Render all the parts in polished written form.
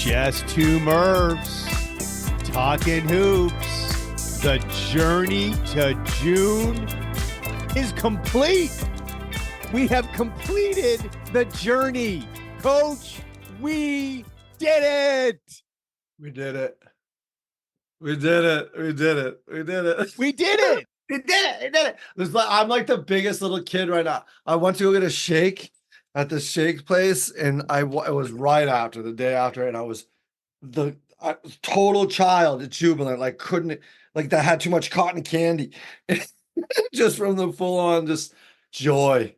Just two Mervs talking hoops. The journey to June is complete. We have completed the journey. Coach, we did it. We did it. We did it. We did it. We did it. We did it. We did it. We did it. I'm like the biggest little kid right now. I went to go get a shake at the shake place, and it was right after, the day after, and I was the total child, jubilant, like that had too much cotton candy, just from the full on just joy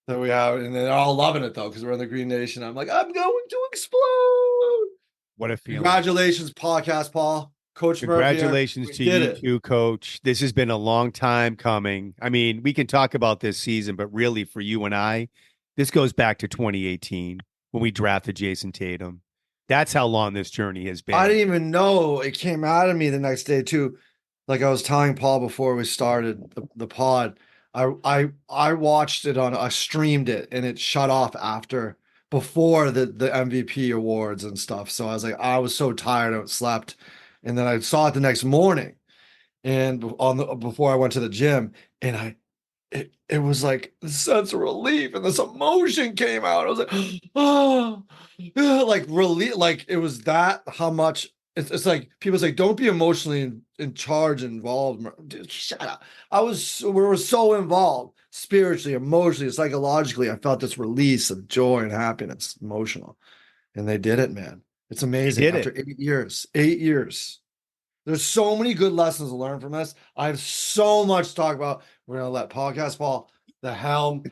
that we have, and they're all loving it though because we're in the Green Nation. I'm like, I'm going to explode. What a feeling! Congratulations, podcast Paul. Coach Congratulations to you too, Coach. This has been a long time coming. I mean, we can talk about this season, but really for you and I, this goes back to 2018 when we drafted Jayson Tatum. That's how long this journey has been. I didn't even know it came out of me the next day too. Like I was telling Paul before we started the pod, I watched it I streamed it, and it shut off before the MVP awards and stuff. So I was like, I was so tired, I slept. And then I saw it the next morning, and before I went to the gym, and it was like this sense of relief, and this emotion came out. I was like, oh, like relief, like it was that how much it's like people say, don't be emotionally in charge, involved. Dude, shut up. We were so involved spiritually, emotionally, psychologically. I felt this release of joy and happiness, emotional, and they did it, man. It's amazing. After 8 years, 8 years. There's so many good lessons to learn from this. I have so much to talk about. We're going to let Podcast Paul, the helm,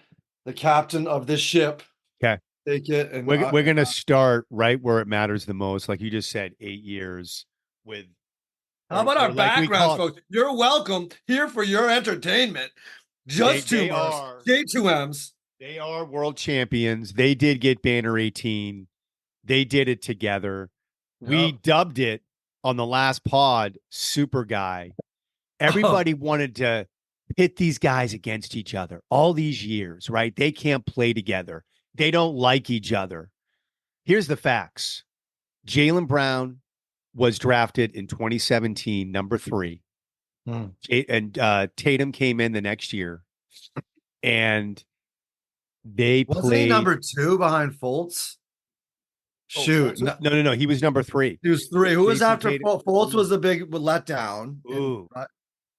the captain of this ship, take it. And we're going to start right where it matters the most. Like you just said, 8 years with. How about our backgrounds, folks? You're welcome here for your entertainment. Just two J2Ms. They are world champions. They did get Banner 18. They did it together. We dubbed it on the last pod, Super Guy. Everybody wanted to pit these guys against each other all these years, right? They can't play together. They don't like each other. Here's the facts. Jaylen Brown was drafted in 2017, number 3. And Tatum came in the next year. And they Wasn't he number 2 behind Fultz? Shoot. No. He was number 3. He was 3. Who was after Fultz? Fultz was the big letdown. Ooh.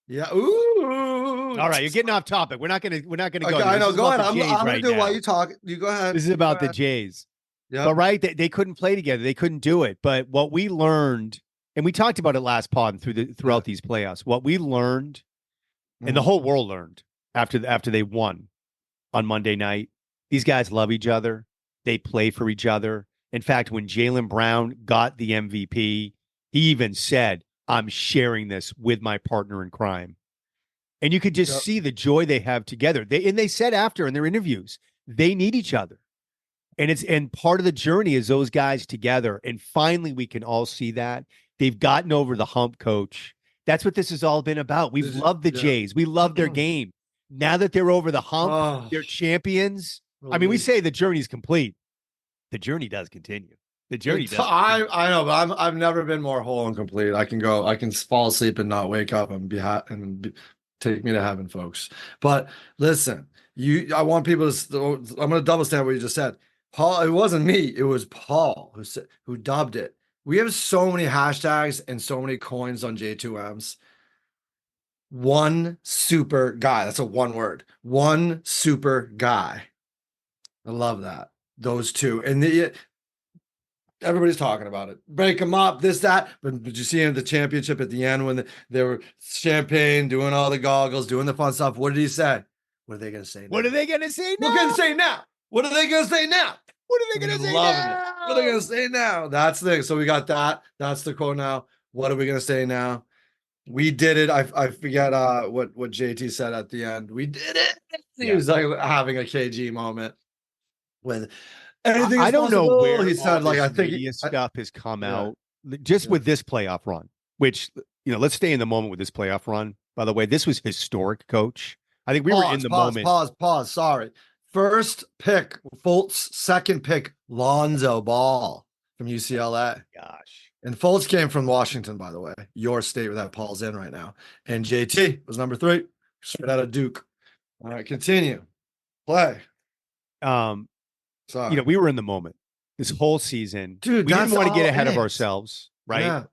Yeah. Ooh. All right, you're getting off topic. We're not gonna go. Okay, I know. Go ahead. I'm gonna do it while you talk. You go ahead. This is about the Jays. Yeah. But right, they couldn't play together. They couldn't do it. But what we learned, and we talked about it last pod and throughout these playoffs, what we learned, and the whole world learned after they won on Monday night, these guys love each other. They play for each other. In fact, when Jaylen Brown got the MVP, he even said, I'm sharing this with my partner in crime. And you could just see the joy they have together. They said after in their interviews, they need each other. And part of the journey is those guys together. And finally, we can all see that. They've gotten over the hump, Coach. That's what this has all been about. We've loved the Jays. We love their game. Now that they're over the hump, they're champions. I mean, we say the journey's complete. The journey does continue. The journey does. I know, but I've never been more whole and complete. I can fall asleep and not wake up and take me to heaven, folks. But listen, I want people to. I'm going to double stand what you just said, Paul. It wasn't me. It was Paul who dubbed it. We have so many hashtags and so many coins on J2Ms. One super guy. That's a one word. One super guy. I love that. Those two. And everybody's talking about it. Break them up, this, that. But did you see in the championship at the end when they were champagne, doing all the goggles, doing the fun stuff? What did he say? What are they going to say now? What are they going to say now? We're going to say now. What are they going to say now? What are they going to say now? What are they going to say now? That's the thing. So we got that. That's the quote now. What are we going to say now? We did it. I forget what JT said at the end. We did it. He was like having a KG moment. When anything I don't know where he said, like, I think media stuff has come out just with this playoff run, which, let's stay in the moment with this playoff run. By the way, this was historic, Coach. I think we were in the moment. Pause. Sorry. First pick, Fultz. Second pick, Lonzo Ball from UCLA. Gosh. And Fultz came from Washington, by the way, your state where that Paul's in right now. And JT was number 3, straight out of Duke. All right, continue. Play. Sorry. We were in the moment this whole season. Dude, we didn't want to get ahead of it is. ourselves, right? Yeah.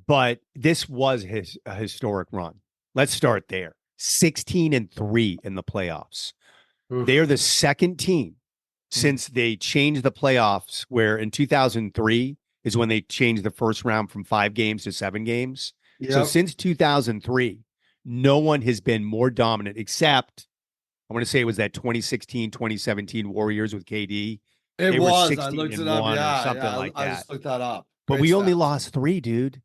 But this was a historic run. Let's start there. 16-3 in the playoffs. Oof. They are the second team since they changed the playoffs, where in 2003 is when they changed the first round from 5 games to 7 games. Yep. So since 2003, no one has been more dominant, except I want to say it was that 2016, 2017 Warriors with KD. It was. I looked it up. Yeah, or something like that. I just looked that up. But we only lost 3, dude.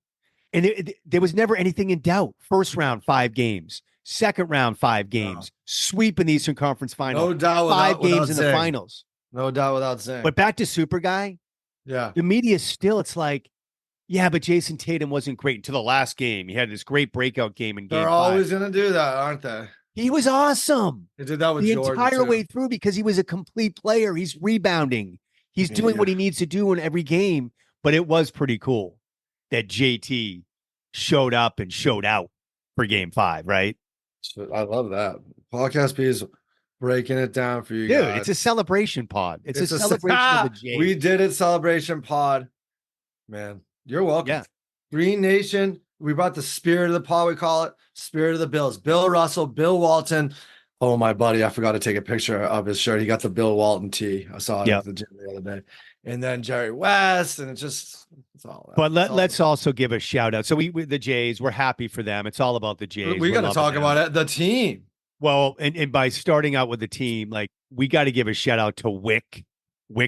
And there was never anything in doubt. First round, 5 games. Second round, 5 games. Sweep in the Eastern Conference Final. No doubt. 5 games in the finals. No doubt without saying. But back to Super Guy. Yeah. The media still, it's like, yeah, but Jayson Tatum wasn't great until the last game. He had this great breakout game in game 5. They're always going to do that, aren't they? He was awesome. They did that with the Jordan entire too. way through because he was a complete player. He's rebounding. He's doing what he needs to do in every game. But it was pretty cool that JT showed up and showed out for game 5, right? I love that. Podcast B is breaking it down for you Dude, guys. it's a celebration pod. It's a celebration of the Jays. We did it, celebration pod. Man, you're welcome. Yeah. Green Nation. We brought the spirit of the pod, we call it. Spirit of the Bills. Bill Russell, Bill Walton. Oh, my buddy, I forgot to take a picture of his shirt. He got the Bill Walton tee. I saw it at the gym the other day. And then Jerry West, and it's all. But let's also give a shout out. So we the Jays, we're happy for them. It's all about the Jays. We got to talk about it. The team. Well, and by starting out with the team, like we got to give a shout out to Wick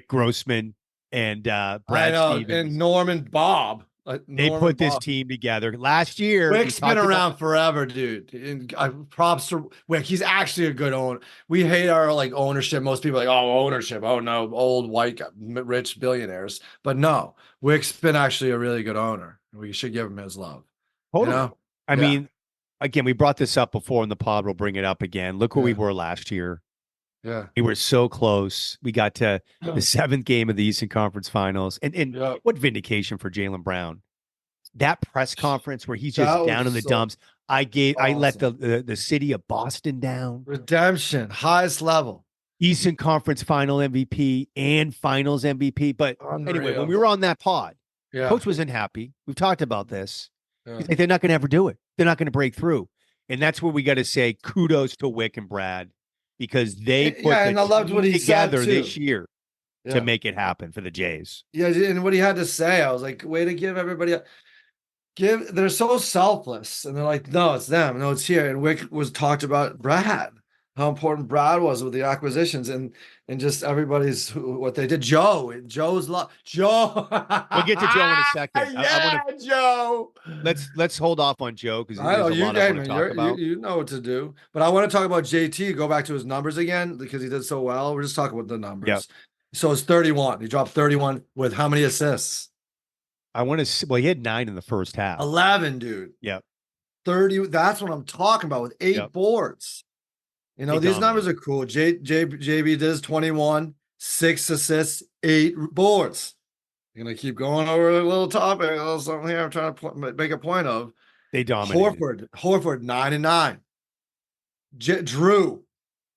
Grossman, and Brad Stevens. And Norman Bob. They put this team together last year. Wick's been around forever, dude. And props to Wick. He's actually a good owner. We hate our ownership. Most people are like, oh, ownership. Oh no, old white rich billionaires. But no, Wick's been actually a really good owner. We should give him his love. Totally. I mean, again, we brought this up before in the pod. We'll bring it up again. Look where we were last year. Yeah. We were so close. We got to the 7th game of the Eastern Conference Finals. And what vindication for Jaylen Brown. That press conference where he's just down in the dumps. I let the city of Boston down. Redemption, highest level. Eastern Conference Final MVP and Finals MVP. But anyway, when we were on that pod, Coach wasn't happy. We've talked about this. He's like, they're not going to ever do it. They're not going to break through. And that's where we got to say kudos to Wick and Brad, because they put and I loved what he together said too. this year to make it happen for the Jays. Yeah, and what he had to say, I was like, way to give everybody they're so selfless, and they're like, no, it's them, no, it's here. And Wick talked about Brad, how important Brad was with the acquisitions and just everybody's what they did. Joe's Joe. We'll get to Joe in a second. Joe. Let's hold off on Joe because I know there's a lot I want to talk about. You know what to do, but I want to talk about JT. Go back to his numbers again because he did so well. We're just talking about the numbers. Yep. So it's 31. He dropped 31 with how many assists? He had 9 in the first half. 11, dude. Yep. 30. That's what I'm talking about with 8 boards. These numbers are cool. JB did his 21, 6 assists, 8 boards. I'm going to keep going over a little topic, a little something here I'm trying to make a point of. They dominated. Horford 9 and 9. Jrue,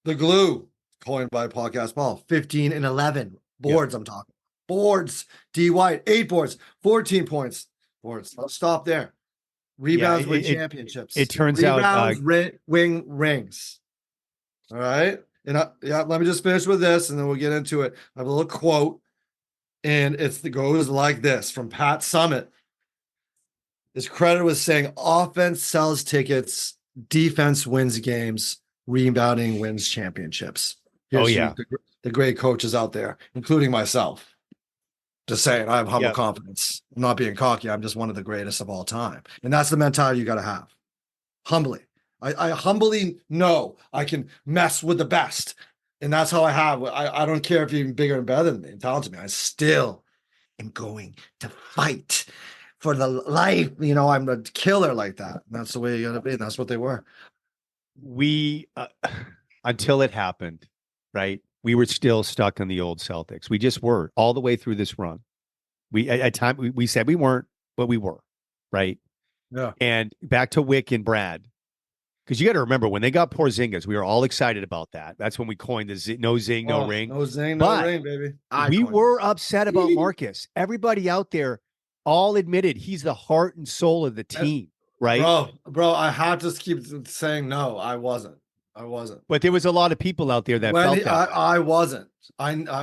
the glue, coined by Podcast Ball, 15 and 11. Boards, I'm talking. Boards. D. White, 8 boards, 14 points. Boards. I'll stop there. Rebounds win championships. It turns out wing rings. All right. And let me just finish with this and then we'll get into it. I have a little quote, and it goes like this from Pat Summitt. His credit was saying offense sells tickets, defense wins games, rebounding wins championships. Here's the great coaches out there, including myself. Just saying, I have humble confidence. I'm not being cocky. I'm just one of the greatest of all time. And that's the mentality you got to have. Humbly. I humbly know I can mess with the best. And that's how I have. I don't care if you're bigger and better than me and talented than me. I still am going to fight for the life. I'm a killer like that. And that's the way you got to be. And that's what they were. We, until it happened, right? We were still stuck in the old Celtics. We just were all the way through this run. We at time we said we weren't, but we were, right? Yeah. And back to Wick and Brad, because you got to remember when they got Porzingis, we were all excited about that. That's when we coined the no zing, no ring. No zing, But no ring, baby. we were upset about Marcus. Everybody out there all admitted he's the heart and soul of the team, right? Bro, I have to keep saying no. I wasn't. But there was a lot of people out there that felt that. I wasn't.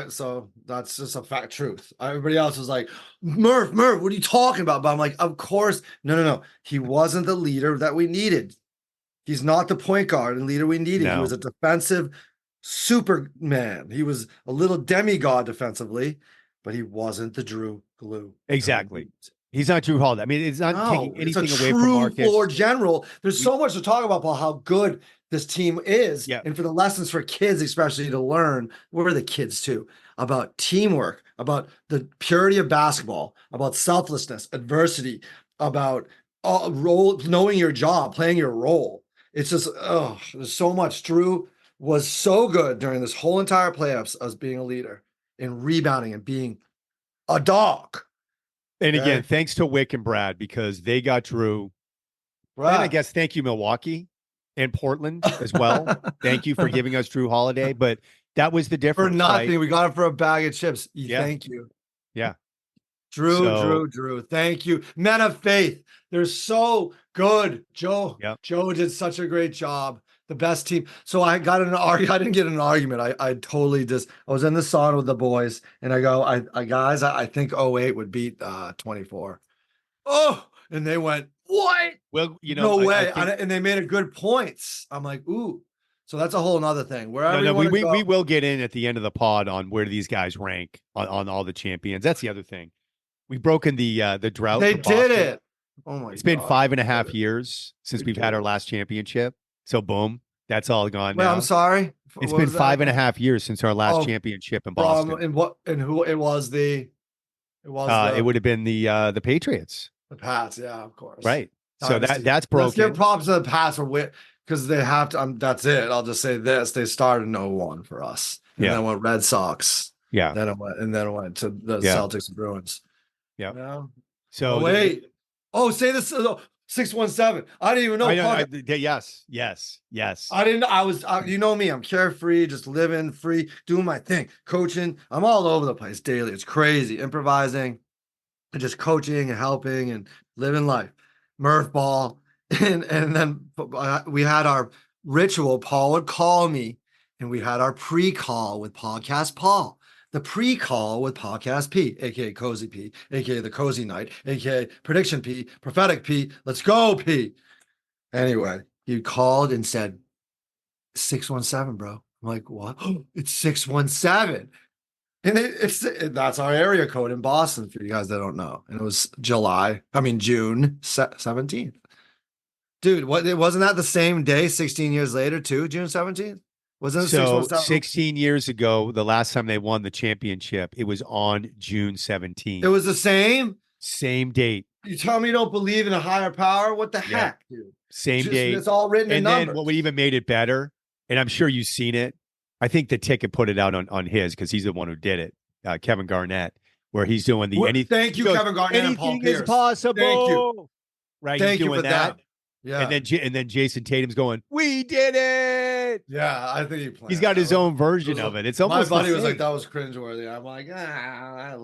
So that's just a fact truth. Everybody else was like, Murph, what are you talking about? But I'm like, of course. No. He wasn't the leader that we needed. He's not the point guard and leader we needed. No. He was a defensive Superman. He was a little demigod defensively, but he wasn't the Jrue glue. Exactly. He's not Jrue Holiday. I mean, it's not taking anything away from Marcus. True floor general. There's so much to talk about how good this team is, and for the lessons for kids, especially to learn. We're the kids too, about teamwork, about the purity of basketball, about selflessness, adversity, about knowing your job, playing your role. It's just there's so much. Jrue was so good during this whole entire playoffs as being a leader and rebounding and being a dog. And again, thanks to Wick and Brad because they got Jrue. Right. And I guess thank you, Milwaukee and Portland as well. Thank you for giving us Jrue Holiday. But that was the difference. For nothing. Right? We got it for a bag of chips. Thank you. Yeah. Drew. Thank you. Men of faith. They're so good. Joe did such a great job. The best team. So I got in an argument. I didn't get in an argument. I totally I was in the sauna with the boys and I go, guys, I think 08 would beat 24. Oh, and they went, what? Well, no way. And they made a good points. I'm like, ooh. So that's a whole nother thing. We will get in at the end of the pod on where these guys rank on all the champions. That's the other thing. We've broken the drought. They did it. Oh my! It's been 5.5 years since we've had our last championship. So boom, that's all gone now. I'm sorry. It's been 5.5 years since our last championship in Boston. And who it was? It would have been the Patriots. The Pats, yeah, of course. Right. So that's broken. Let's give props to the Pats because they have to. That's it. I'll just say this: they started in 01 for us, and then went Red Sox. Yeah. Then it went to the Celtics and Bruins. Yeah. Yeah. So wait. Say this. 617. I didn't even know. Yes. I didn't. I was. You know me. I'm carefree, just living free, doing my thing, coaching. I'm all over the place daily. It's crazy, improvising, and just coaching and helping and living life. Murph ball, and then we had our ritual. Paul would call me, and we had our pre-call with Podcast Paul. The pre-call with Podcast P, aka Cozy P, aka the Cozy Night, aka Prediction P, Prophetic P. Let's go, P. Anyway, he called and said 617, bro. I'm like, what? It's 617. And that's our area code in Boston for you guys that don't know. And it was June 17th. Dude, wasn't that the same day 16 years later too, June 17th? Wasn't it so 16 years ago, the last time they won the championship, it was on June 17th. It was the same date. You tell me you don't believe in a higher power? What the heck, dude? Same date. It's all written in numbers. And then what even made it better, and I'm sure you've seen it. I think the ticket put it out on his because he's the one who did it. Kevin Garnett, where he's doing the anything. Thank you, Kevin Garnett. Anything is possible. Thank you. Right. Thank you for that. Yeah. And then Jayson Tatum's going, we did it. Yeah, I think he's got his own version of it. It's almost my buddy was like, that was cringeworthy. I'm like, I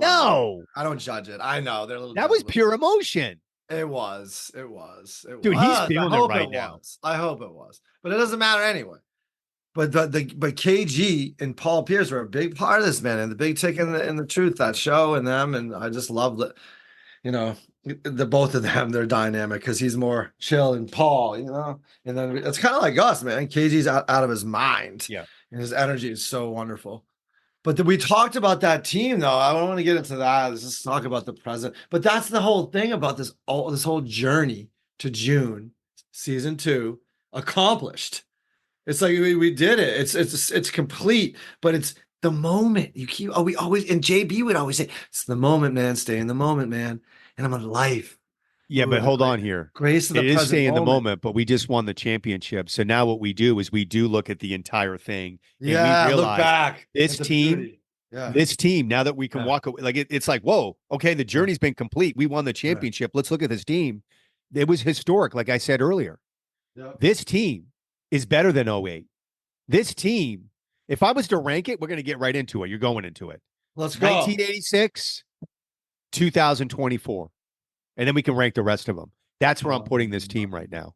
don't judge it. I know that was pure emotion. It was. Dude, he's feeling it right now. I hope it was, but it doesn't matter anyway. But KG and Paul Pierce were a big part of this, man, and the Big Ticket and the Truth, that show, and them, and I just love it. The both of them, they're dynamic because he's more chill and Paul, and then it's kind of like us, man. KG's out of his mind. Yeah. And his energy is so wonderful. But we talked about that team, though. I don't want to get into that. Let's just talk about the present. But that's the whole thing about this whole journey to June, season 2, accomplished. It's like we did it. It's complete, but it's the moment. We always, and JB would always say, it's the moment, man. Stay in the moment, man. And I'm on life. Yeah, but hold on here. Grace of the present. It is stay in the moment. moment, but we just won the championship. So now what we do is we do look at the entire thing. And yeah, we realize look back. This team Yeah. This team, now that we can walk away, like it's like, whoa, okay, the journey's been complete. We won the championship. Let's look at this team. It was historic, like I said earlier. Yep. This team is better than '08. This team, if I was to rank it, we're going to get right into it. You're going into it. Let's go. 1986, 2024. And then we can rank the rest of them. That's where I'm putting this team right now.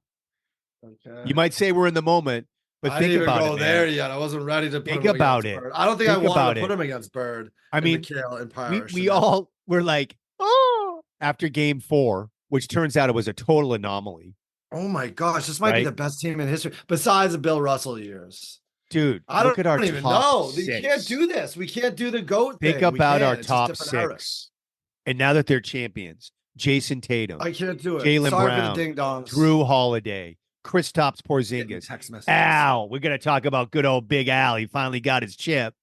Okay. You might say we're in the moment, but I think didn't about even go it, there man. yet. I wasn't ready to put Think him about against it. Bird. I don't think Think I wanted about to put it. him against Bird. I mean, McHale and we Parrish. all were like, oh, after game 4, which turns out it was a total anomaly. Oh my gosh, this might be the best team in history besides the Bill Russell years. Dude, I look at our don't even top know. 6. You can't do this. We can't do the GOAT Think thing. about our It's just top different 6. eras. And now that they're champions, Jayson Tatum, I can't do it. Jaylen Sorry Brown, for the ding dongs. Jrue Holiday, Kristaps Porzingis, Text messages. Al. We're going to talk about good old Big Al. He finally got his chip.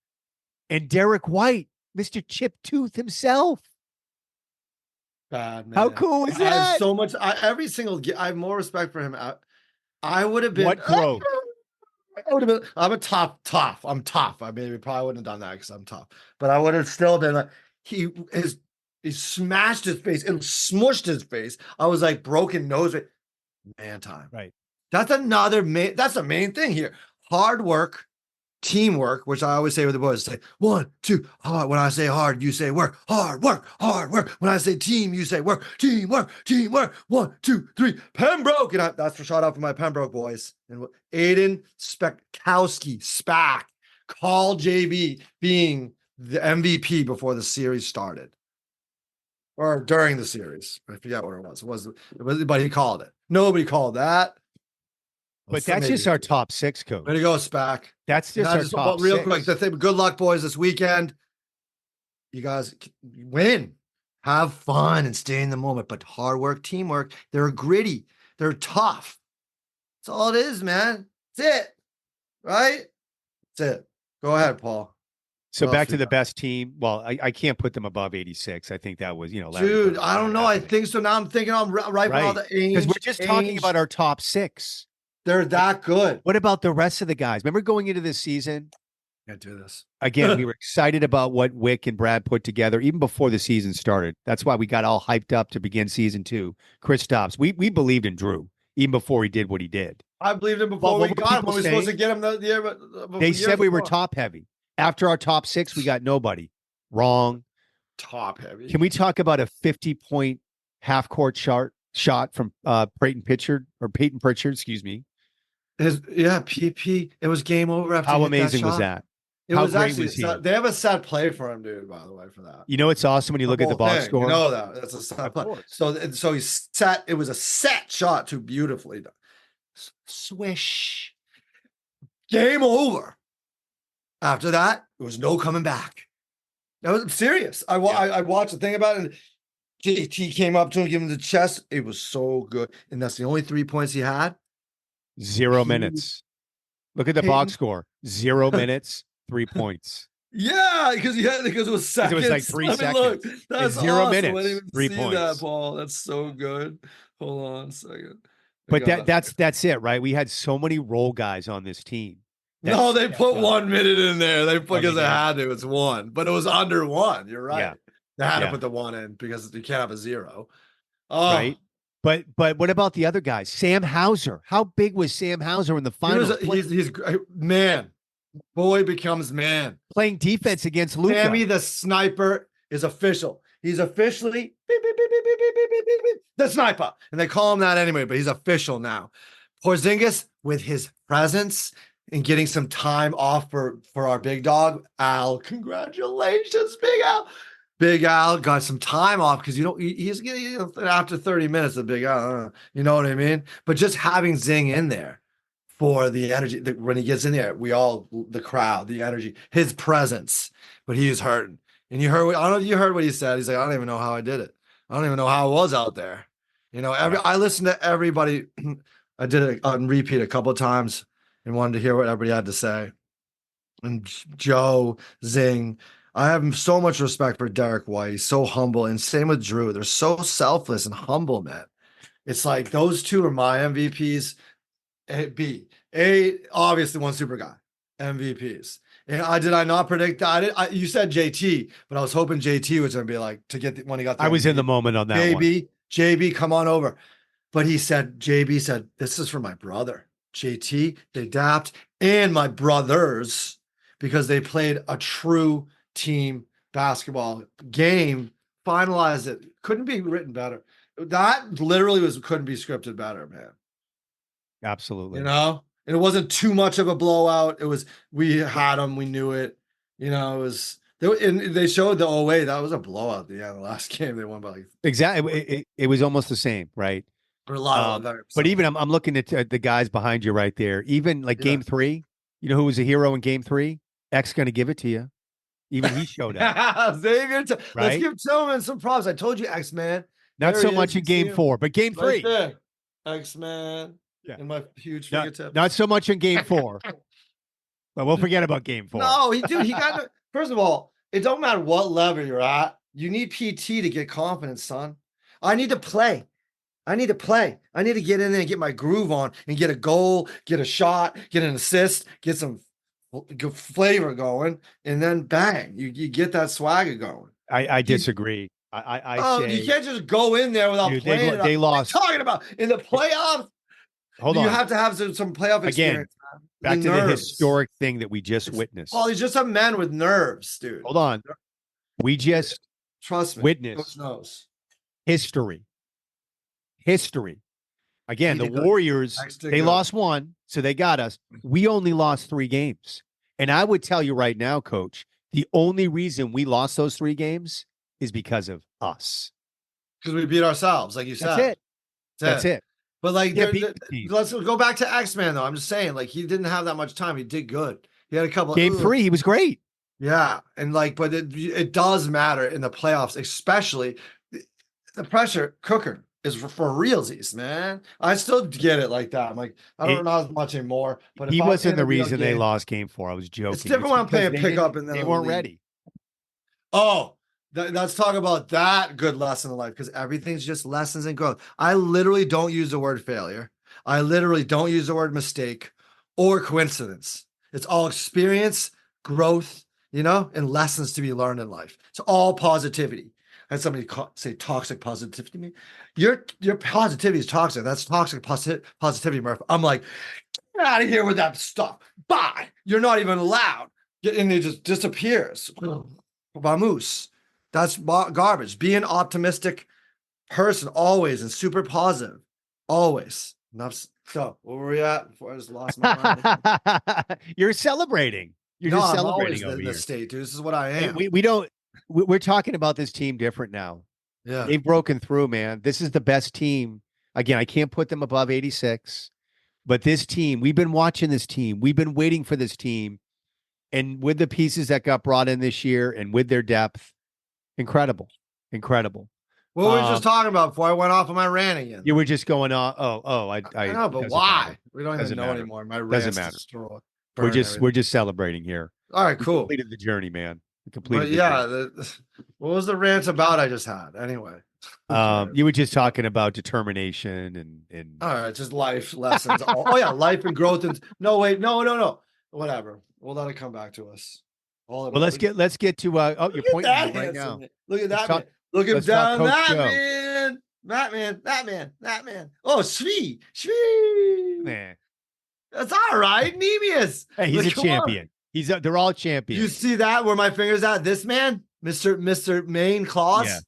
And Derek White, Mr. Chip Tooth himself. Bad man. How cool is I have that? so much. Every single. I have more respect for him. I would have been. What growth? I would have been. I'm a tough. I'm tough. I maybe probably wouldn't have done that because I'm tough. But I would have still been like he smashed his face and smushed his face. I was like broken nose. Man time. Right. That's another main. That's the main thing here. Hard work, teamwork, which I always say with the boys. Say 1, 2, hard. When I say hard, you say work. Hard work, hard work. When I say team, you say work. Teamwork, teamwork. 1, 2, 3. Pembroke, and that's for shout out for my Pembroke boys. And Aiden Spekowski, SPAC, called JB being the MVP before the series started. Or during the series. I forget what it was. But he called it. Nobody called that. But that's just our top 6, coach. Way to go, SPAC. That's just our top 6. Real quick, good luck, boys, this weekend. You guys win. Have fun and stay in the moment. But hard work, teamwork, they're gritty. They're tough. That's all it is, man. That's it. Right? That's it. Go ahead, Paul. So back to the best team. Well, I can't put them above 86. I think that was, Larry Dude, Bird. I don't know. I think so. Now I'm thinking I'm right with all the age. Because we're just talking about our top 6. They're that good. What about the rest of the guys? Remember going into this season? Can't do this. Again, we were excited about what Wick and Brad put together even before the season started. That's why we got all hyped up to begin season 2. Kristaps, we believed in Jrue even before he did what he did. I believed him before we got him. When we were supposed to get him the year. They said we were top heavy. After our top 6, we got nobody. Wrong. Top heavy. Can we talk about a 50-point half-court shot from Peyton Pritchard, excuse me? PP. It was game over after. How amazing was that? It was actually. They have a set play for him, dude. By the way, for that. It's awesome when you look at the box score. You know that that's a set play. So he set. It was a set shot too beautifully done. Swish. Game over. After that, there was no coming back. That was serious. I watched the thing about it. And JT came up to him, gave him the chest. It was so good, and that's the only 3 points he had. 0 minutes. Look at the box score. 0 minutes, 3 points. Yeah, because it was seconds. It was like 3 seconds. Look, that's 0 awesome. minutes, I didn't even 3 see points. that, Paul. That's so good. Hold on a second. But that's it, right? We had so many role guys on this team. No, they put 1 minute in there. They put because they had to. It's 1, but it was under 1. You're right. Yeah. They had to put the 1 in because you can't have a 0. Oh. Right. But what about the other guys? Sam Hauser. How big was Sam Hauser in the finals? He's man. Boy becomes man. Playing defense against Luka. Sammy the sniper is official. He's officially the sniper. And they call him that anyway, but he's official now. Porzingis with his presence and getting some time off for our big dog, Al. Congratulations, Big Al. Big Al got some time off because he's getting after 30 minutes of Big Al. You know what I mean? But just having Zing in there for the energy when he gets in there, the crowd, the energy, his presence. But he is hurting. And I don't know if you heard what he said. He's like, I don't even know how I did it. I don't even know how I was out there. I listened to everybody. I did it on repeat a couple of times and wanted to hear what everybody had to say. And Joe, Zing. I have so much respect for Derek White. He's so humble. And same with Jrue. They're so selfless and humble, man. It's like those two are my MVPs. A, obviously one super guy. MVPs. And did I not predict that? You said JT, but I was hoping JT was going to be like to get when he got. I was in the moment on that one. JB, come on over. But JB said, this is for my brother, JT. They dapped and my brothers because they played a true team basketball game. Finalized it. Couldn't be written better. That literally couldn't be scripted better, man. Absolutely. You know, and it wasn't too much of a blowout. It was, we had them, we knew it. You know, it was, and they showed the 08. That was a blowout at the end of the last game. They won by like exactly. It was almost the same, right? Or a lot of but even I'm looking at the guys behind you right there. Even like game 3, you know who was a hero in game 3? X going to give it to you. Even he showed up. Xavier, let's give Tillman some props. I told you, X-Man. Not so much in game 4, but game 3. Right X-Man. Yeah. In my huge fingertip. Not so much in game 4. But we'll forget about game 4. No, he got first of all, it don't matter what level you're at. You need PT to get confidence, son. I need to play. I need to get in there and get my groove on and get a goal, get a shot, get an assist, get some flavor going, and then bang, you get that swagger going. I disagree. I say you can't just go in there without playing. They lost. What are you talking about in the playoffs? Hold on. You have to have some playoff experience. Again, back to the historic thing that we just witnessed. Oh, he's just a man with nerves, dude. Hold on. We just trust me. Witnessed knows. History. Again, the Warriors, they lost 1, so they got us. We only lost 3 games. And I would tell you right now, Coach, the only reason we lost those 3 games is because of us. Because we beat ourselves, like you said. That's it. But like, let's go back to X-Man though. I'm just saying, like, he didn't have that much time. He did good. He had a couple. Game 3, he was great. Yeah, and like, but it does matter in the playoffs, especially the pressure cooker is for realsies, man. I still get it like that. I'm like, I don't know as much anymore. But he wasn't the reason they lost game 4. I was joking. It's different when I'm playing pickup and then they weren't ready. Oh. Let's talk about that good lesson in life, because everything's just lessons and growth. I literally don't use the word failure. I literally don't use the word mistake or coincidence. It's all experience, growth, you know, and lessons to be learned in life. It's all positivity. I had somebody say toxic positivity to me. Your positivity is toxic. That's toxic positivity, Murph. I'm like, get out of here with that stuff. Bye. You're not even allowed. And it just disappears. Vamoose. That's garbage. Be an optimistic person always and super positive. Always. So, where were we at before I just lost my mind? You're celebrating. Just celebrating over in the state, dude. This is what I am. We're talking about this team different now. Yeah. They've broken through, man. This is the best team. Again, I can't put them above 86, but this team, we've been watching this team. We've been waiting for this team. And with the pieces that got brought in this year and with their depth, incredible. What were we just talking about before I went off on my rant again? You were just going on. I know, but why? Matter. We don't even know anymore. My rant doesn't matter. We're just celebrating here. All right, cool. We completed the journey, man. We completed. What was the rant about I just had? Anyway. You were just talking about determination and all right, just life lessons. Oh yeah, life and growth. And no. Whatever. We'll let it come back to us. Well, let's get to you're pointing at right now. Look at that man. Look him down, that man. Oh, Shvee. Man. That's all right. Nemius. Hey, he's a champion. They're all champions. You see that where my finger's at? This man, Mr. Main Claus. Yeah.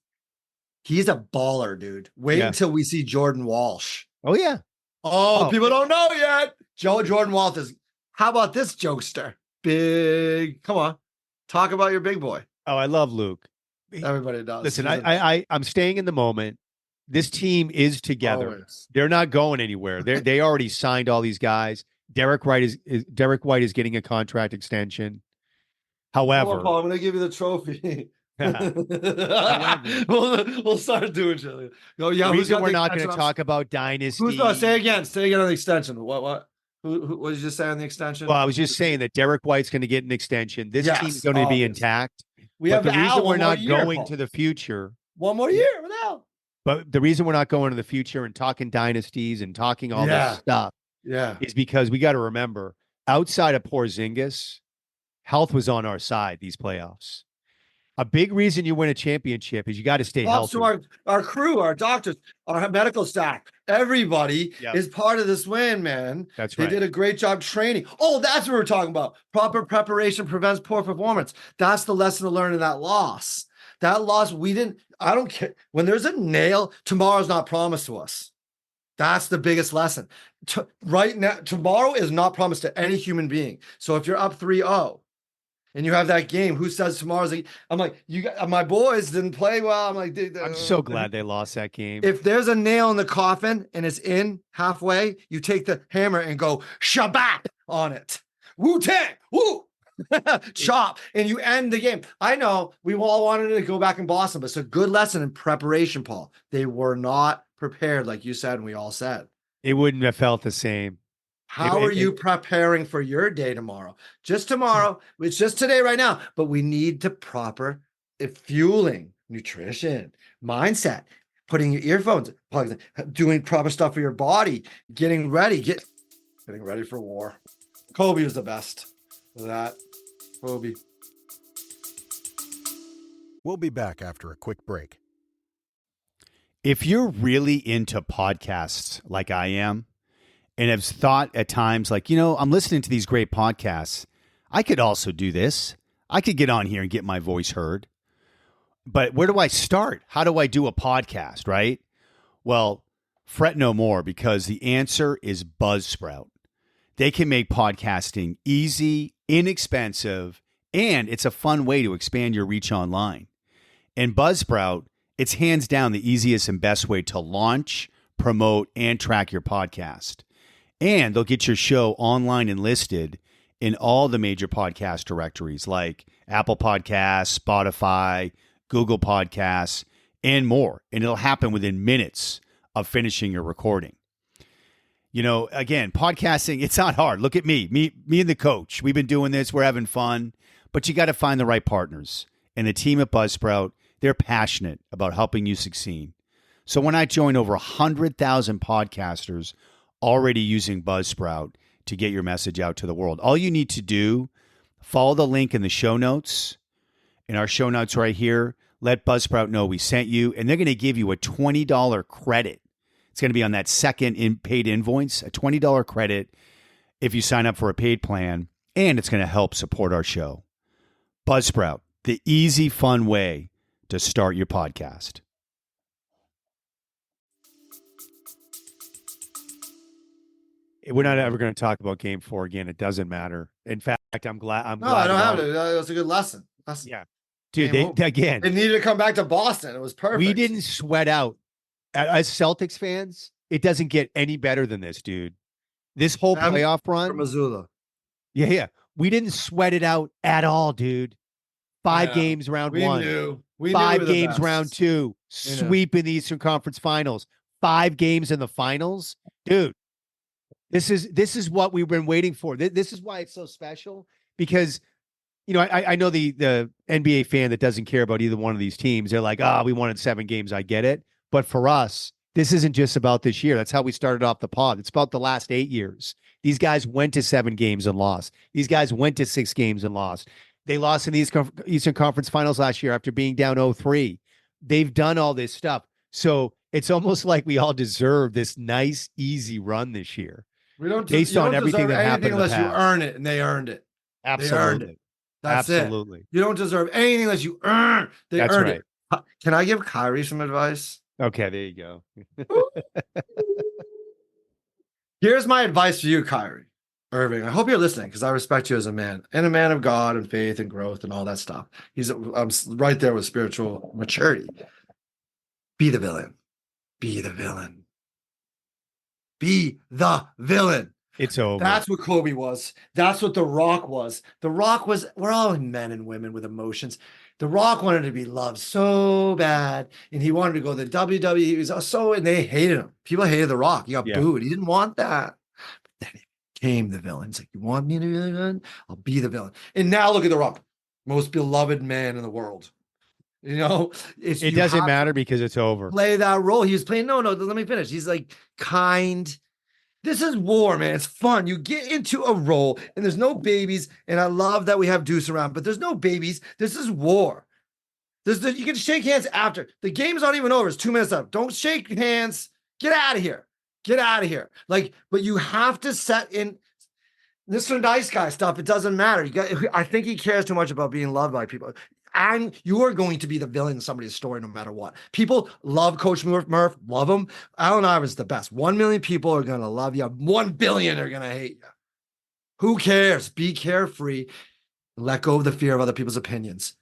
He's a baller, dude. Wait until we see Jordan Walsh. Oh, yeah. Oh, people don't know yet. Jordan Walsh is, how about this jokester? Big. Come on. Talk about your big boy. Oh, I love Luke. Everybody does. Listen, I'm staying in the moment. This team is together. Always. They're not going anywhere. They already signed all these guys. Derek White is getting a contract extension. However, Paul, I'm going to give you the trophy. we'll start doing shit. The reason we're not going to talk about dynasty. Who's going to say again on the extension? What? What did you just say on the extension? Well, I was just saying that Derek White's going to get an extension. This team's going to be intact. But the reason we're not going to the future. One more year without. But the reason we're not going to the future and talking dynasties and talking all this stuff is because we got to remember, outside of Porzingis, health was on our side these playoffs. A big reason you win a championship is you got to stay healthy. Also, our crew, our doctors, our medical staff, everybody is part of this win, man. That's right. They did a great job training. Oh, that's what we're talking about. Proper preparation prevents poor performance. That's the lesson to learn in that loss. That loss, I don't care. When there's a nail, tomorrow's not promised to us. That's the biggest lesson. Right now, tomorrow is not promised to any human being. So if you're up 3-0, and you have that game, who says tomorrow's I'm like, my boys didn't play well. I'm like, I'm so glad they lost that game. If there's a nail in the coffin and it's in halfway, you take the hammer and go Shabbat on it. Wu-Tang, woo, chop, and you end the game. I know we all wanted to go back in Boston, but it's a good lesson in preparation, Paul. They were not prepared, like you said, and we all said. It wouldn't have felt the same. How are you preparing for your day tomorrow? Just tomorrow. It's just today right now. But we need to proper fueling, nutrition, mindset, putting your earphones, plugs in, doing proper stuff for your body, getting ready, getting ready for war. Kobe was the best for that. Kobe. We'll be back after a quick break. If you're really into podcasts like I am, and have thought at times like, I'm listening to these great podcasts. I could also do this. I could get on here and get my voice heard. But where do I start? How do I do a podcast, right? Well, fret no more, because the answer is Buzzsprout. They can make podcasting easy, inexpensive, and it's a fun way to expand your reach online. And Buzzsprout, it's hands down the easiest and best way to launch, promote, and track your podcast. And they'll get your show online and listed in all the major podcast directories like Apple Podcasts, Spotify, Google Podcasts, and more. And it'll happen within minutes of finishing your recording. Again, podcasting, it's not hard. Look at me and the coach. We've been doing this. We're having fun. But you got to find the right partners. And the team at Buzzsprout, they're passionate about helping you succeed. So when I join over 100,000 podcasters already using Buzzsprout to get your message out to the world, all you need to do, follow the link in the show notes, in our show notes right here. Let Buzzsprout know we sent you, and they're going to give you a $20 credit. It's going to be on that second paid invoice, a $20 credit if you sign up for a paid plan, and it's going to help support our show. Buzzsprout, the easy, fun way to start your podcast. We're not ever going to talk about Game 4 again. It doesn't matter. In fact, I'm glad. No, I don't have to. That was a good lesson. Yeah, dude. Again, it needed to come back to Boston. It was perfect. We didn't sweat out. As Celtics fans, it doesn't get any better than this, dude. This whole playoff run from Missoula. Yeah. We didn't sweat it out at all, dude. 5 games round one. We 5 games round 2. Sweep in the Eastern Conference Finals. 5 games in the finals, dude. This is what we've been waiting for. This is why it's so special, because I know the NBA fan that doesn't care about either one of these teams. They're like, we wanted 7 games. I get it. But for us, this isn't just about this year. That's how we started off the pod. It's about the last 8 years. These guys went to 7 games and lost. These guys went to 6 games and lost. They lost in the Eastern Conference Finals last year after being down 0-3. They've done all this stuff. So it's almost like we all deserve this nice, easy run this year. We don't based on everything that happened unless you earn it, and they earned it. Absolutely. They earned it. That's Absolutely. it. You don't deserve anything unless you earn. They That's earned right. it. Can I give Kyrie some advice? Okay, there you go. Here's my advice for you, Kyrie Irving. I hope you're listening, because I respect you as a man and a man of God and faith and growth and all that stuff. I'm right there with spiritual maturity. Be the villain. Be the villain. Be the villain. It's over. That's what Kobe was. That's what The Rock was. The Rock was, we're all men and women with emotions. The Rock wanted to be loved so bad, and he wanted to go to the WWE. He was and they hated him. People hated The Rock. He got booed. He didn't want that. But then he became the villain. He's like, you want me to be the villain? I'll be the villain. And now look at The Rock, most beloved man in the world. It doesn't matter because it's over. Play that role. He was playing. No, let me finish. He's like kind, This is war, man. It's fun. You get into a role, and there's no babies. And I love that we have Deuce around, but there's no babies. This is war. You can shake hands after. The game's not even over. It's 2 minutes left. Don't shake hands. Get out of here. Get out of here. But you have to set in this for nice guy stuff. It doesn't matter. I think he cares too much about being loved by people. And you are going to be the villain in somebody's story no matter what. People love Coach Murph, love him. Allen Iverson's the best. 1 million people are going to love you. 1 billion are going to hate you. Who cares? Be carefree. Let go of the fear of other people's opinions.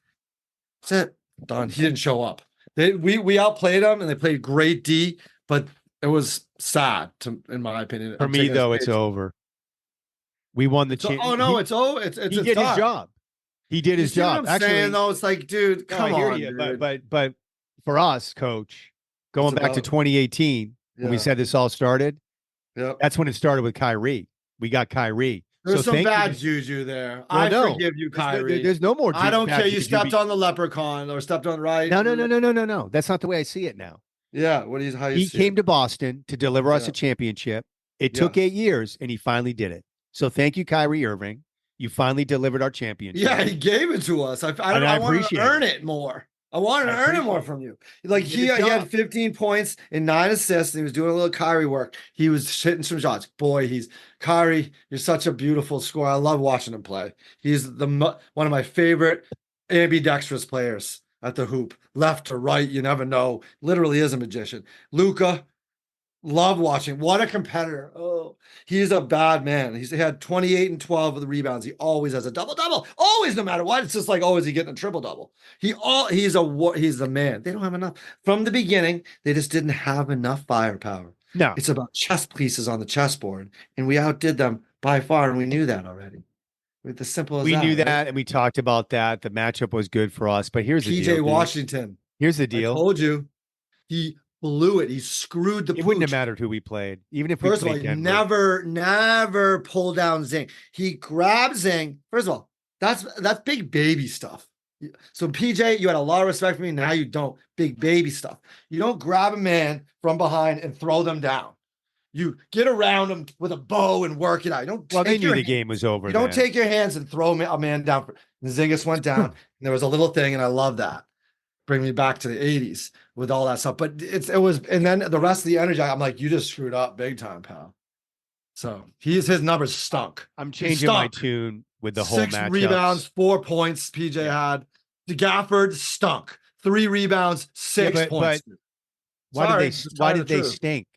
That's it. Done. He didn't show up. We outplayed them, and they played great D, but it was sad, in my opinion. For me, though, it's over. We won the championship. Oh, no, it's over. He did his job. He did his job. Actually, saying, though, it's like, dude, come on, you, dude. But for us, Coach, going back to 2018, when we said this all started, that's when it started with Kyrie. We got Kyrie. There's some bad juju there. I forgive you, Kyrie. There's no more juju. I don't care. You stepped on the leprechaun or stepped on right. No. That's not the way I see it now. Yeah. How you He came to Boston to deliver us a championship. It took 8 years, and he finally did it. So thank you, Kyrie Irving. You finally delivered our championship. Yeah, he gave it to us. I wanted to earn it more. I wanted to earn it more from you. Like he had 15 points and 9 assists, and he was doing a little Kyrie work. He was hitting some shots. Boy, Kyrie, you're such a beautiful scorer. I love watching him play. He's one of my favorite ambidextrous players at the hoop. Left to right, you never know. Literally is a magician. Luka, love watching. What a competitor. Oh, he's a bad man. He had 28 and 12 of the rebounds. He always has a double-double. Always, no matter what. It's just like, is he getting a triple-double? He's the man. They don't have enough. From the beginning, they just didn't have enough firepower. No. It's about chess pieces on the chessboard. And we outdid them by far, and we knew that already. It's as simple as that. We knew that, and we talked about that. The matchup was good for us. But here's the deal. PJ Washington. Here's the deal. I told you. He blew it. He screwed the pooch. It wouldn't have mattered who we played, even if we First played of all, Denver. never pull down Zing. He grabbed Zing. First of all, that's big baby stuff. So PJ, you had a lot of respect for me. Now you don't. Big baby stuff. You don't grab a man from behind and throw them down. You get around them with a bow and work it out. You don't. Well, they knew the game was over. You don't take your hands and throw a man down. And Zingas went down, and there was a little thing, and I love that. Bring me back to the 80s with all that stuff. But it was, and then the rest of the energy, I'm like, you just screwed up big time, pal. So his numbers stunk. I'm changing my tune with the whole matchup. 6 rebounds, 4 points PJ had. The Gafford stunk. 3 rebounds, 6 points. But why did they stink?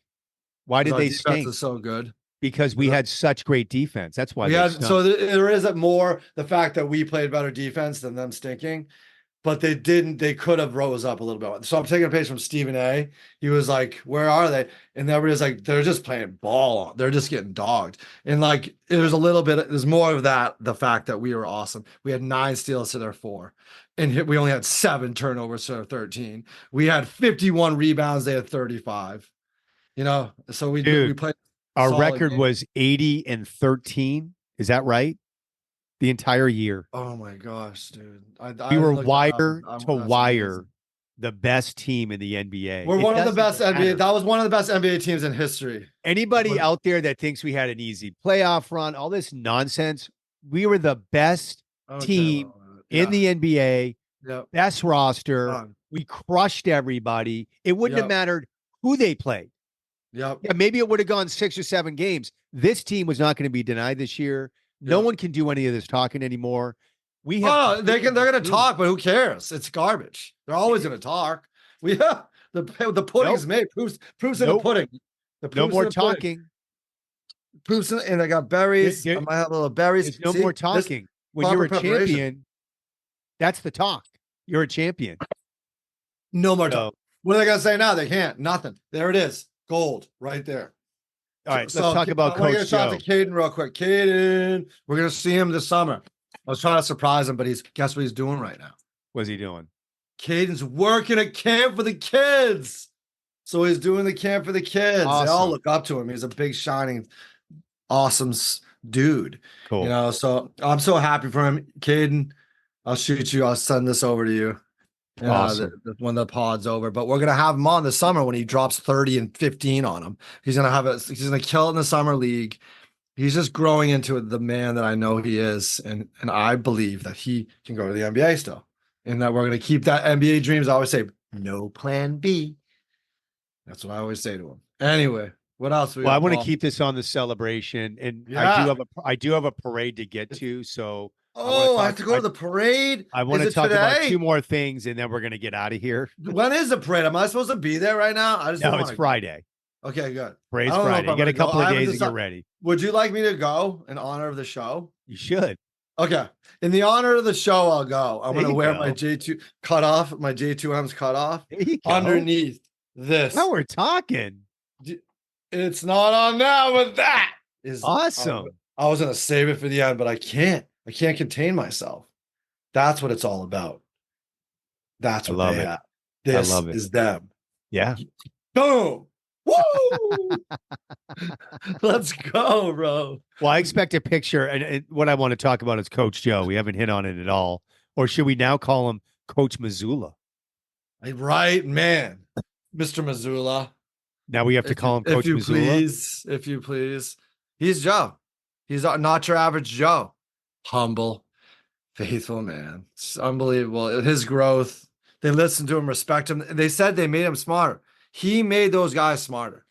Why did they stink? Defense is so good. Because we had such great defense. That's why. So there is more the fact that we played better defense than them stinking. But they didn't. They could have rose up a little bit. So I'm taking a page from Stephen A. He was like, "Where are they?" And everybody's like, "They're just playing ball. They're just getting dogged." And like, there's a little bit. There's more of that. The fact that we were awesome. We had 9 steals to their 4, and we only had 7 turnovers to their 13. We had 51 rebounds. They had 35. So we played. Our record was 80 and 13. Is that right? The entire year. Oh my gosh, dude. We were wire to wire the best team in the NBA. We're one of the best NBA. That was one of the best NBA teams in history. Anybody out there that thinks we had an easy playoff run, all this nonsense, we were the best team in the NBA, best roster. We crushed everybody. It wouldn't have mattered who they played. Yeah, maybe it would have gone 6 or 7 games. This team was not going to be denied this year. No one can do any of this talking anymore. They're going to talk, but who cares? It's garbage. They're always going to talk. The pudding's made. Proofs in the pudding. No more talking. Proofs and I got berries. I might have a little berries. There's no more talking. When you're a champion, that's the talk. You're a champion. No more talk. What are they going to say now? They can't. Nothing. There it is. Gold right there. All right, let's talk about Coach Joe. I want to get a shot to Caden real quick. Caden, we're going to see him this summer. I was trying to surprise him, but guess what he's doing right now? What's he doing? Caden's working at camp for the kids. So he's doing the camp for the kids. Awesome. They all look up to him. He's a big, shining, awesome dude. Cool. So I'm so happy for him. Caden, I'll shoot you. I'll send this over to you. Awesome. When the pod's over. But we're gonna have him on the summer when he drops 30 and 15 on him. He's gonna kill it in the summer league. He's just growing into the man that I know he is, and I believe that he can go to the NBA still, and that we're gonna keep that NBA dreams. I always say, no plan B. That's what I always say to him. Anyway, what else? Well, I want to keep this on the celebration, and I do have a parade to get to. So I have to go to the parade. I want to talk about two more things, and then we're gonna get out of here. When is the parade? Am I supposed to be there right now? No, it's Friday. Okay, good. Parade's Friday. You got a couple of days to get ready. Would you like me to go in honor of the show? You should. Okay. In the honor of the show, I'll go. I'm going to wear my J2 cut off, my J2Ms cut off underneath this. Now we're talking. It's not on now, but that is awesome. I was going to save it for the end, but I can't contain myself. That's what it's all about. That's what they have. This is them. Yeah. Boom. Woo! Let's go, bro. Well, I expect a picture, and what I want to talk about is Coach Joe. We haven't hit on it at all. Or should we now call him Coach Missoula? Right, man. Mr. Missoula. Now we have to call him Coach Missoula? If you please. He's Joe. He's not your average Joe. Humble, faithful man. It's unbelievable. His growth. They listen to him, respect him. They said they made him smarter. He made those guys smarter.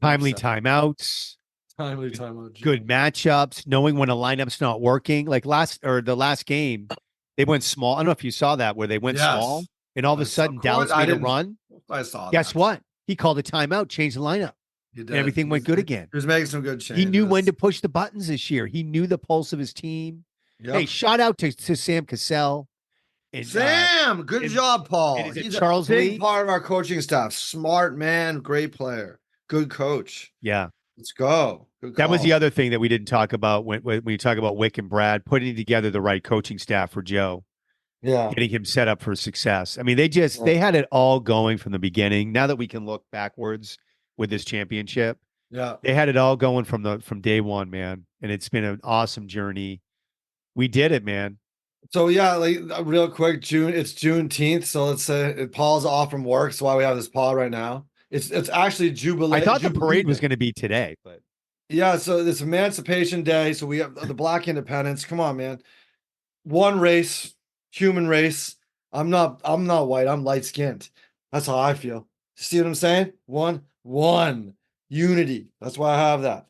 Timely timeouts. Good matchups. Knowing when a lineup's not working. Like the last game, they went small. I don't know if you saw that where they went small, and all of a sudden Dallas made a run. I saw. Guess what? He called a timeout, changed the lineup, and everything went good again. He was making some good changes. He knew when to push the buttons this year. He knew the pulse of his team. Yep. Hey, shout out to Sam Cassell. And, good job, Paul. He's Charles a big Lee? part of our coaching staff. Smart man, great player, good coach. Yeah. Let's go. That was the other thing that we didn't talk about when you talk about Wick and Brad, putting together the right coaching staff for Joe. Yeah. Getting him set up for success. I mean, they had it all going from the beginning. Now that we can look backwards with this championship, they had it all going from day one, man. And it's been an awesome journey. We did it, man. So real quick, it's Juneteenth. So let's say Paul's off from work. That's why we have this pod right now. It's actually jubilation. I thought the parade was going to be today, but yeah. So it's Emancipation Day. So we have the Black Independence. Come on, man. One race, human race. I'm not white. I'm light skinned. That's how I feel. See what I'm saying? One unity. That's why I have that.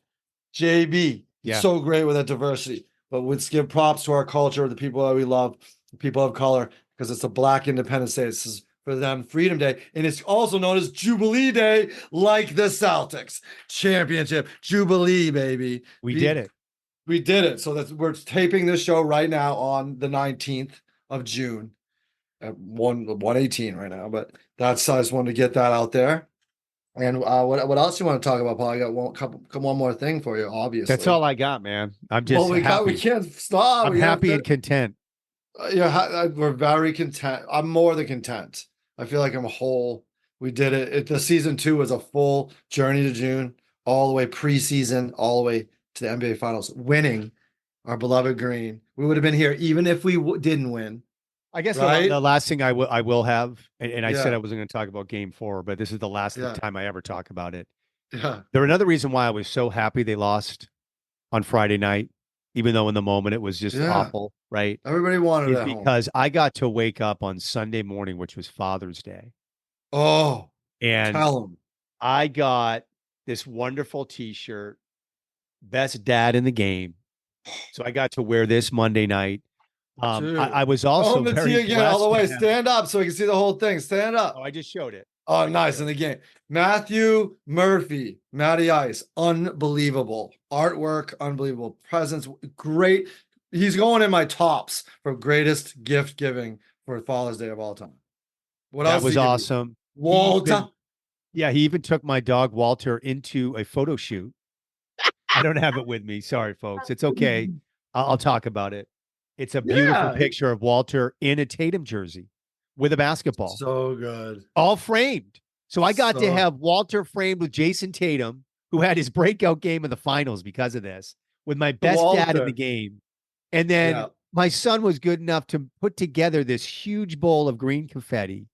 JB. Yeah. So great with that diversity. But let's give props to our culture, the people that we love, the people of color, because it's a Black Independence Day. This is for them Freedom Day. And it's also known as Jubilee Day, like the Celtics Championship. Jubilee, baby. We did it. We did it. So we're taping this show right now on the 19th of June at 1:18 right now. But I just wanted to get that out there. And what else you want to talk about, Paul? I got one more thing for you, obviously. That's all I got, man. I'm just happy. We can't stop. I'm happy and content. We're very content. I'm more than content. I feel like I'm whole. We did it. The season 2 was a full journey to June, all the way preseason, all the way to the NBA Finals, winning our beloved green. We would have been here even if we didn't win. I guess the last thing I will have, and I said I wasn't going to talk about Game 4, but this is the last time I ever talk about it. Yeah. Another reason why I was so happy they lost on Friday night, even though in the moment it was just awful, right? Everybody wanted it because I got to wake up on Sunday morning, which was Father's Day. Oh, and tell them. I got this wonderful T-shirt, best dad in the game. So I got to wear this Monday night. I was also very again, all the way. Stand up so we can see the whole thing. Stand up. Oh, I just showed it. Oh, nice in the game. Matthew Murphy, Matty Ice, unbelievable artwork, unbelievable presence, great. He's going in my tops for greatest gift giving for Father's Day of all time. What else? That was awesome. Walter. He even took my dog Walter into a photo shoot. I don't have it with me. Sorry, folks. It's okay. I'll talk about it. It's a beautiful picture of Walter in a Tatum jersey with a basketball. So good. All framed. So I got to have Walter framed with Jayson Tatum, who had his breakout game in the finals because of this, with my best dad in the game. And then my son was good enough to put together this huge bowl of green confetti.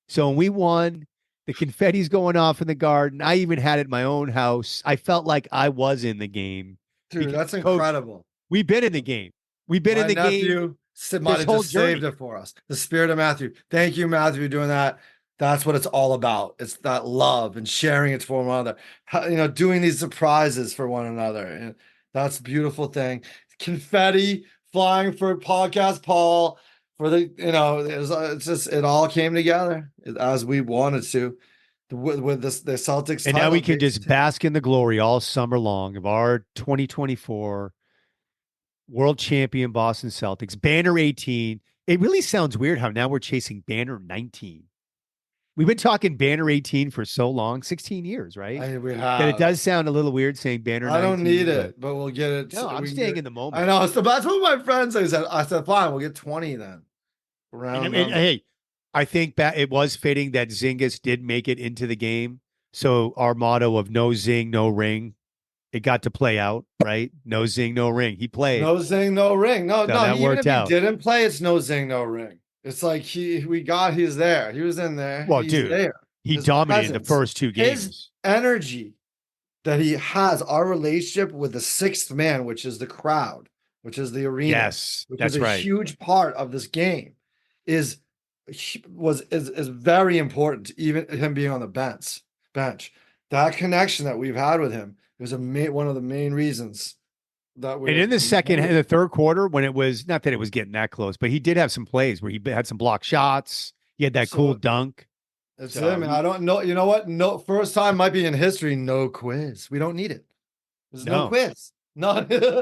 So when we won, the confetti's going off in the garden. I even had it in my own house. I felt like I was in the game. Dude, that's Coach, incredible. we've been in the game. We've been in the game. Might have just saved it for us. The spirit of Matthew. Thank you, Matthew, for doing that. That's what it's all about. It's that love and sharing it for one another. Doing these surprises for one another. And that's a beautiful thing. Confetti flying for podcast Paul. For the, it's just, it all came together as we wanted to with the Celtics. And now we can just bask in the glory all summer long of our 2024 world champion Boston Celtics. Banner 18. It really sounds weird how now we're chasing banner 19. We've been talking banner 18 for so long, 16 years, right? We have. That it does sound a little weird saying banner 19. I don't need it, but we'll get it. No, I'm staying in the moment. I know. So that's what my friend said. I said, fine, we'll get 20 then. Hey, I think it was fitting that Zingis did make it into the game. So our motto of no zing, no ring, it got to play out, right? No zing, no ring. He played. No zing, no ring. No, that worked out. He didn't play, it's no zing, no ring. It's like he's there. He was in there. Well, he's dude, there. He dominated the first two games. His energy that he has, our relationship with the sixth man, which is the crowd, which is the arena. Yes, which that's is a huge part of this game, is very important. Even him being on the bench, that connection that we've had with him was one of the main reasons that we. And in the third quarter, when it was not that it was getting that close, but he did have some plays where he had some block shots. He had that cool dunk. That's it, man. I don't know. You know what? No, first time might be in history. No quiz. We don't need it. There's no quiz. No, yeah.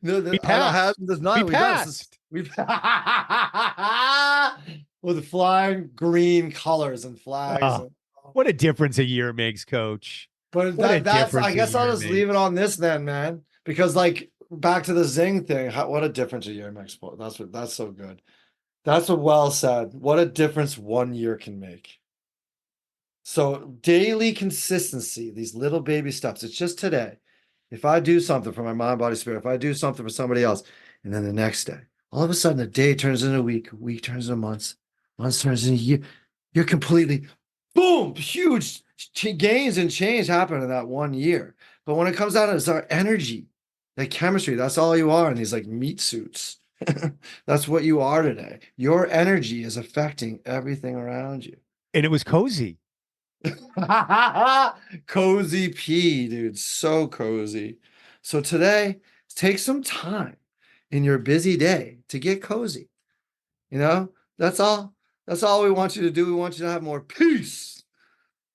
No, we passed. There's not. We passed. With the flying green colors and flags. What a difference a year makes, Coach. But that's. I guess I'll just leave it on this then, man. Because back to the zing thing. What a difference a year makes. That's so good. That's what well said. What a difference 1 year can make. So daily consistency, these little baby steps. It's just today. If I do something for my mind, body, spirit, if I do something for somebody else, and then the next day, all of a sudden, a day turns into a week turns into months turns into a year. You're completely, boom, huge gains and change happen in that 1 year. But when it comes down to it's our energy, that chemistry, that's all you are in these meat suits. That's what you are today. Your energy is affecting everything around you. And it was cozy. Cozy P, dude. So cozy. So today, take some time in your busy day to get cozy. That's all. That's all we want you to do. We want you to have more peace,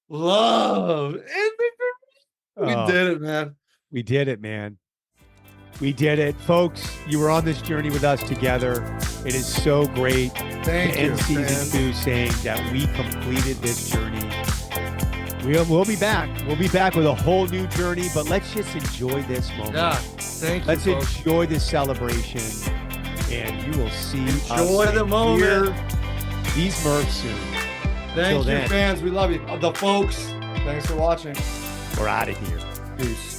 love, and victory. We did it, man. We did it, man. We did it. Folks, you were on this journey with us together. It is so great Thank to you, end season 2 saying that we completed this journey. We'll be back. We'll be back with a whole new journey, but let's just enjoy this moment. Yeah, thank you, Let's folks. enjoy this celebration, and you will see Enjoy the moment. These Murphs soon. Thank you, fans. We love you. The folks. Thanks for watching. We're out of here. Peace.